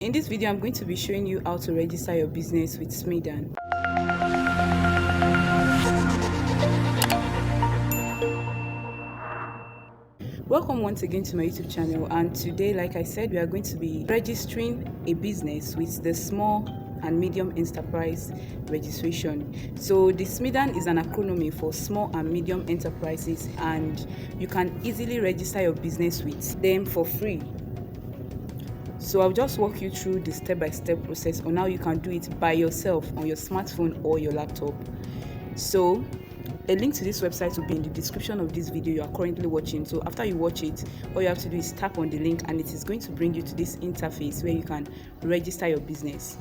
In this video, I'm going to be showing you how to register your business with Smedan. Welcome once again to my YouTube channel, and today, like I said, we are going to be registering a business with the small and medium enterprise registration. So the Smedan is an acronym for small and medium enterprises, and you can easily register your business with them for free. So I'll just walk you through the step-by-step process on how you can do it by yourself on your smartphone or your laptop. So a link to this website will be in the description of this video you are currently watching. So after you watch it, all you have to do is tap on the link and it is going to bring you to this interface where you can register your business.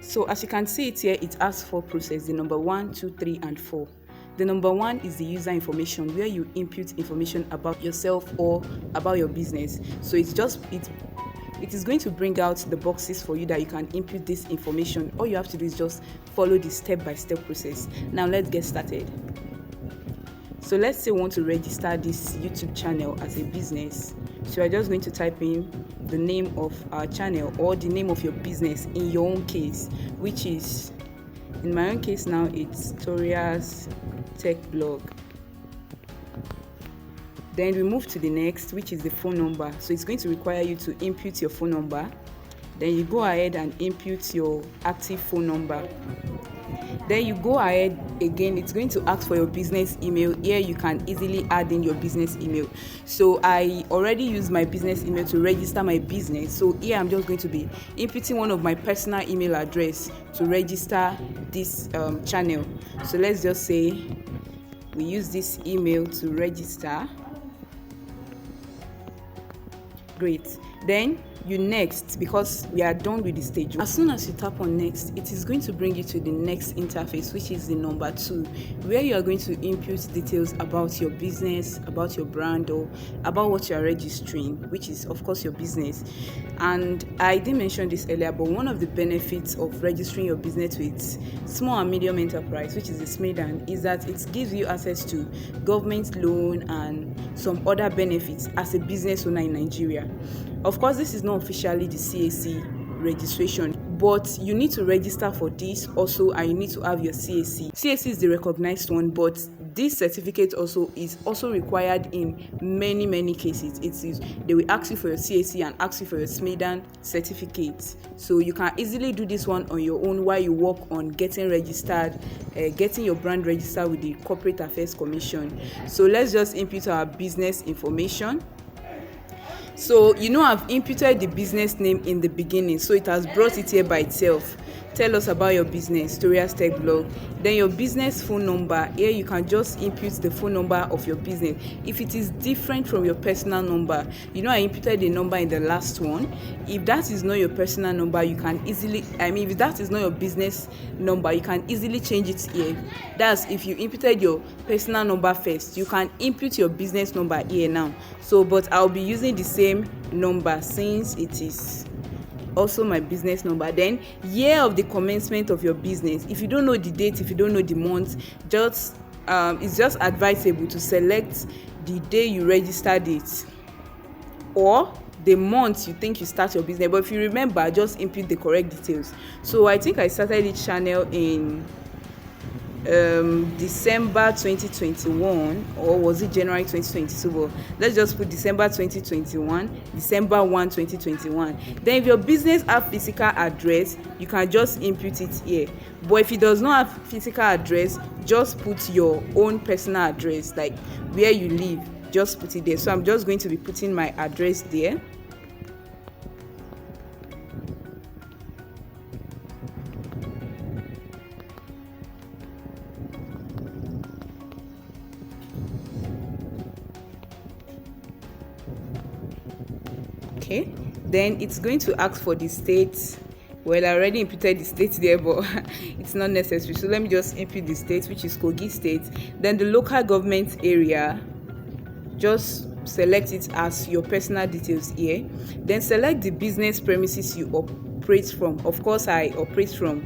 So as you can see it here, it has four processes: the number 1, 2, 3, and 4. The number 1 is the user information, where you input information about yourself or about your business. So it is going to bring out the boxes for you that you can input this information. All you have to do is just follow the step-by-step process. Now let's get started. So let's say we want to register this YouTube channel as a business. So you're just going to type in the name of our channel or the name of your business in your own case, which is, in my own case now, it's Toria's Tech Blog. Then we move to the next, which is the phone number. So it's going to require you to input your phone number. Then you go ahead and input your active phone number. Then you go ahead again, it's going to ask for your business email. Here you can easily add in your business email. So I already use my business email to register my business. So here I'm just going to be inputting one of my personal email address to register this channel. So let's just say we use this email to register. Great. Then you next, because we are done with the stage. As soon as you tap on next, it is going to bring you to the next interface, which is the number 2, where you are going to input details about your business, about your brand, or about what you are registering, which is of course your business. And I did mention this earlier, but one of the benefits of registering your business with small and medium enterprise, which is the Smedan, is that it gives you access to government loan and some other benefits as a business owner in Nigeria. Of course, this is not officially the CAC registration, but you need to register for this also, and you need to have your CAC. CAC is the recognized one, but this certificate also is also required in many cases. They will ask you for your CAC and ask you for your Smedan certificate. So you can easily do this one on your own while you work on getting registered, getting your brand registered with the Corporate Affairs Commission. So let's just input our business information. So I've inputted the business name in the beginning, so it has brought it here by itself. Tell us about your business, Toria's Tech Blog. Then your business phone number. Here you can just input the phone number of your business. If it is different from your personal number, I inputted the number in the last one. If that is not your personal number, you can easily, if that is not your business number, you can easily change it here. That's if you inputted your personal number first, you can input your business number here now. So, but I'll be using the same number since it is also my business number. Then year of the commencement of your business. If you don't know the date, if you don't know the month, it's just advisable to select the day you registered it or the month you think you start your business. But if you remember, just input the correct details. So I think I started this channel in December 2021, or was it January 2022? But let's just put December 2021, December 1, 2021. Then if your business have physical address, you can just input it here. But if it does not have physical address, just put your own personal address, like where you live, just put it there. So I'm just going to be putting my address there. Okay, then it's going to ask for the state. Well, I already inputted the state there, but it's not necessary. So let me just input the state, which is Kogi State. Then the local government area, just select it as your personal details here. Then select the business premises you operate from. Of course, I operate from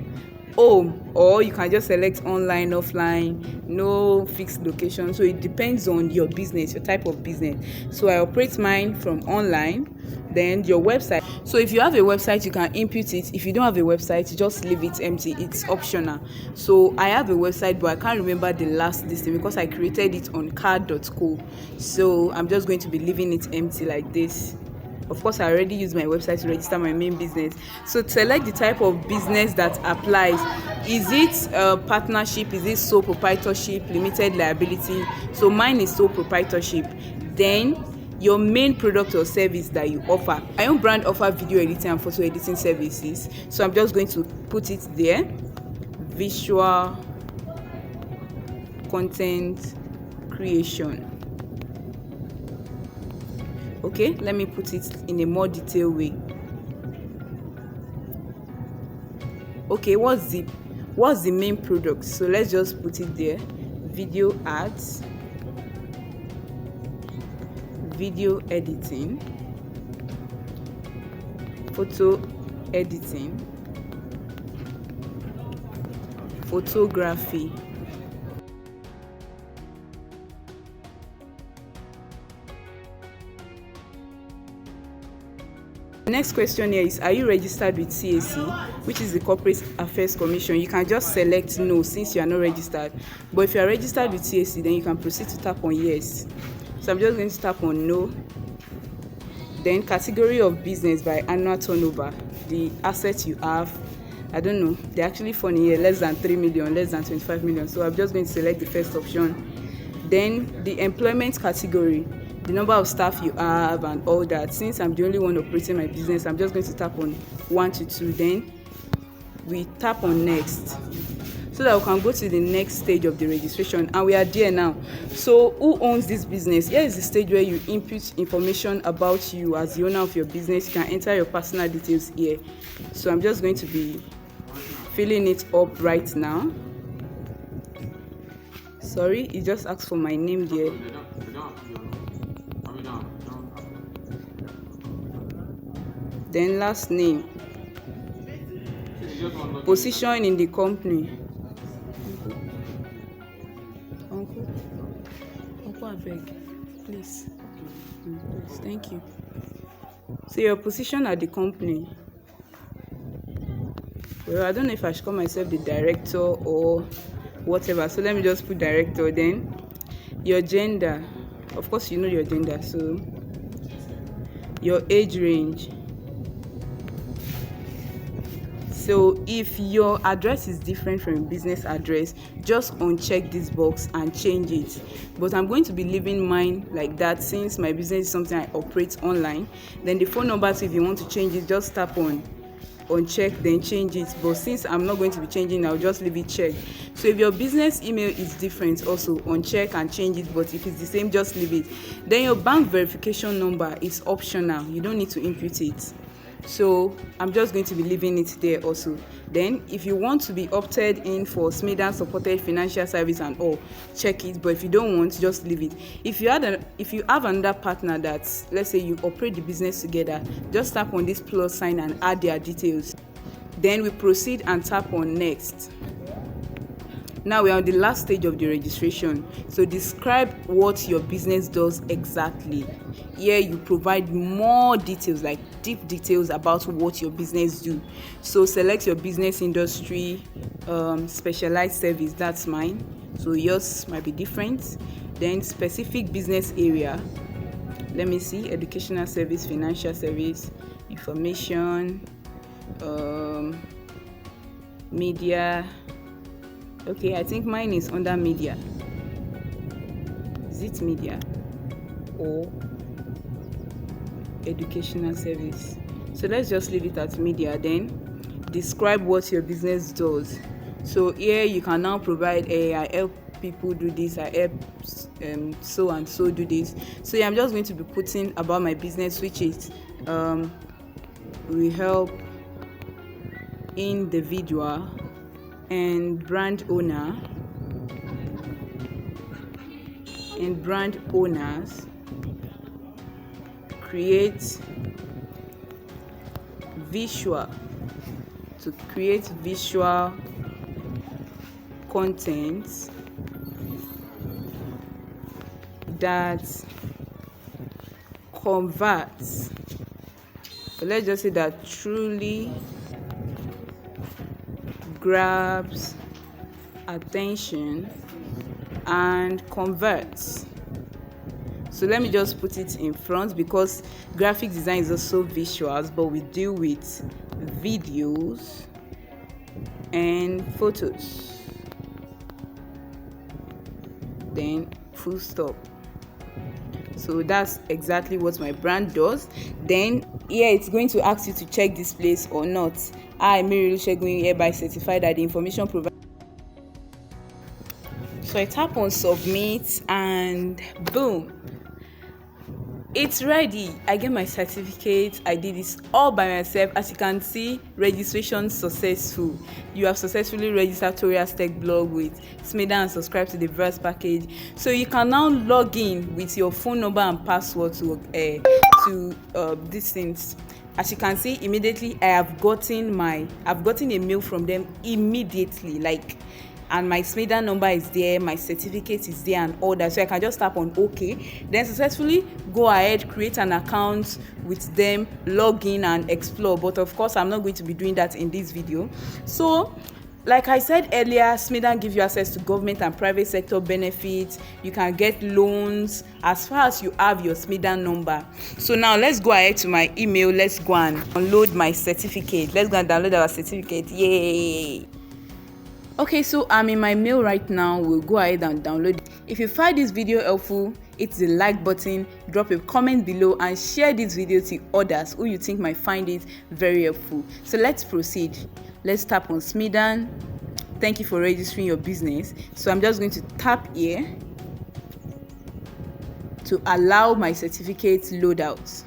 home, or you can just select online, offline, no fixed location. So it depends on your business, your type of business. So I operate mine from online. then your website. So if you have a website, you can input it. If you don't have a website, just leave it empty. It's optional. So I have a website, but I can't remember the last listing because I created it on card.co. So I'm just going to be leaving it empty like this. Of course, I already used my website to register my main business. So select the type of business that applies. Is it a partnership? Is it sole proprietorship, limited liability? So mine is sole proprietorship. Then your main product or service that you offer. My own brand offer video editing and photo editing services. So I'm just going to put it there. Visual content creation. Okay, let me put it in a more detailed way. Okay, what's the main product? So let's just put it there. Video ads, video editing, photo editing, photography. The next question here is, are you registered with CAC, which is the Corporate Affairs Commission? You can just select no since you are not registered. But if you are registered with CAC, then you can proceed to tap on yes. So I'm just going to tap on no. Then category of business by annual turnover. The assets you have, I don't know, they're actually funny here, less than 3 million, less than 25 million. So I'm just going to select the first option. Then the employment category, the number of staff you have and all that. Since I'm the only one operating my business, I'm just going to tap on 1 to 2. Then we tap on next, so that we can go to the next stage of the registration, and we are there now. So who owns this business? Here is the stage where you input information about you as the owner of your business. You can enter your personal details here. So I'm just going to be filling it up right now. Sorry, it just asked for my name there. Then last name, position in the company. Uncle, I beg, please, thank you. So your position at the company. Well, I don't know if I should call myself the director or whatever. So let me just put director. Then your gender, of course you know your gender. So your age range. So if your address is different from your business address, just uncheck this box and change it. But I'm going to be leaving mine like that since my business is something I operate online. Then the phone number, so if you want to change it, just tap on check, then change it. But since I'm not going to be changing, I'll just leave it checked. So if your business email is different, also uncheck and change it. But if it's the same, just leave it. Then your bank verification number is optional. You don't need to input it. So I'm just going to be leaving it there also. Then if you want to be opted in for Smedan supported financial service and all, check it. But if you don't want, just leave it. If you have another partner that, let's say you operate the business together, just tap on this plus sign and add their details. Then we proceed and tap on next. Now we are on the last stage of the registration. So describe what your business does exactly. Here you provide more details, like deep details about what your business do. So select your business industry, specialized service, that's mine. So yours might be different. Then specific business area. Let me see, educational service, financial service, information, media. Okay, I think mine is under media. Is it media or educational service? So let's just leave it at media. Then describe what your business does. So here you can now provide I help people do this, I help so and so do this. So yeah, I'm just going to be putting about my business, which is we help individual and brand owner and brand owners create visual content that converts let's just say that truly grabs attention and converts. So let me just put it in front, because graphic design is also visuals, but we deal with videos and photos. Then full stop. So that's exactly what my brand does. Then here it's going to ask you to check this place or not. I, Mary Olusegun, hereby certify that the information provided. So I tap on submit and boom, it's ready. I get my certificate. I did this all by myself. As you can see, registration successful. You have successfully registered Toria's Tech blog with Smedan and subscribe to the Verse package. So you can now log in with your phone number and password to these things. As you can see, immediately I have gotten a mail from them immediately, and my Smedan number is there, my certificate is there and all that. So I can just tap on OK, then successfully go ahead, create an account with them, log in and explore. But of course, I'm not going to be doing that in this video. So like I said earlier, Smedan gives you access to government and private sector benefits. You can get loans as far as you have your Smedan number. So now let's go ahead to my email. Let's go and download my certificate. Let's go and download our certificate. Yay! Okay, so I'm in my mail right now. We'll go ahead and download it. If you find this video helpful, hit the like button, drop a comment below and share this video to others who you think might find it very helpful. So let's proceed. Let's tap on Smedan. Thank you for registering your business. So I'm just going to tap here to allow my certificate load out.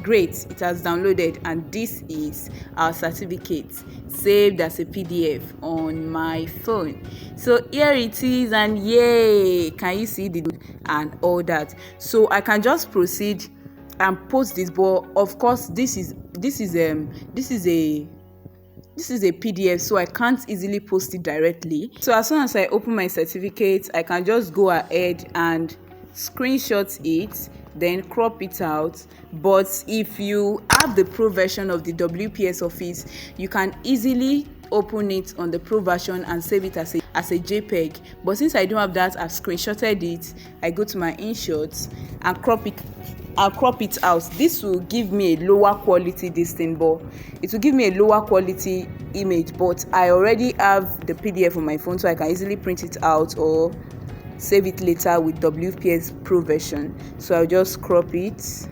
Great, it has downloaded, and this is our certificate saved as a PDF on my phone. So here it is, and yay, can you see the and all that? So I can just proceed and post this, but of course this is a PDF, so I can't easily post it directly. So as soon as I open my certificate, I can just go ahead and screenshot it, then crop it out. But if you have the pro version of the WPS Office, you can easily open it on the pro version and save it as a JPEG. But since I don't have that, I've screenshotted it. I go to my InShots and crop it out. This will give me a lower quality but it will give me a lower quality image, but I already have the PDF on my phone, so I can easily print it out or save it later with WPS Pro version. So I'll just crop it,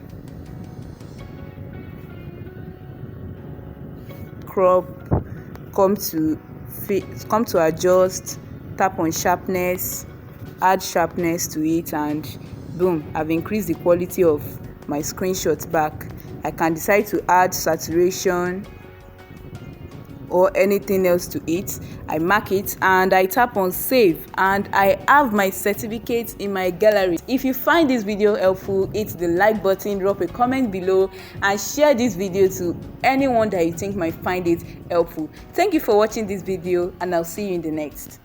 come to adjust, tap on sharpness, add sharpness to it, and boom, I've increased the quality of my screenshots back. I can decide to add saturation or anything else to it. I mark it and I tap on save, and I have my certificate in my gallery. If you find this video helpful, hit the like button, drop a comment below and share this video to anyone that you think might find it helpful. Thank you for watching this video, and I'll see you in the next.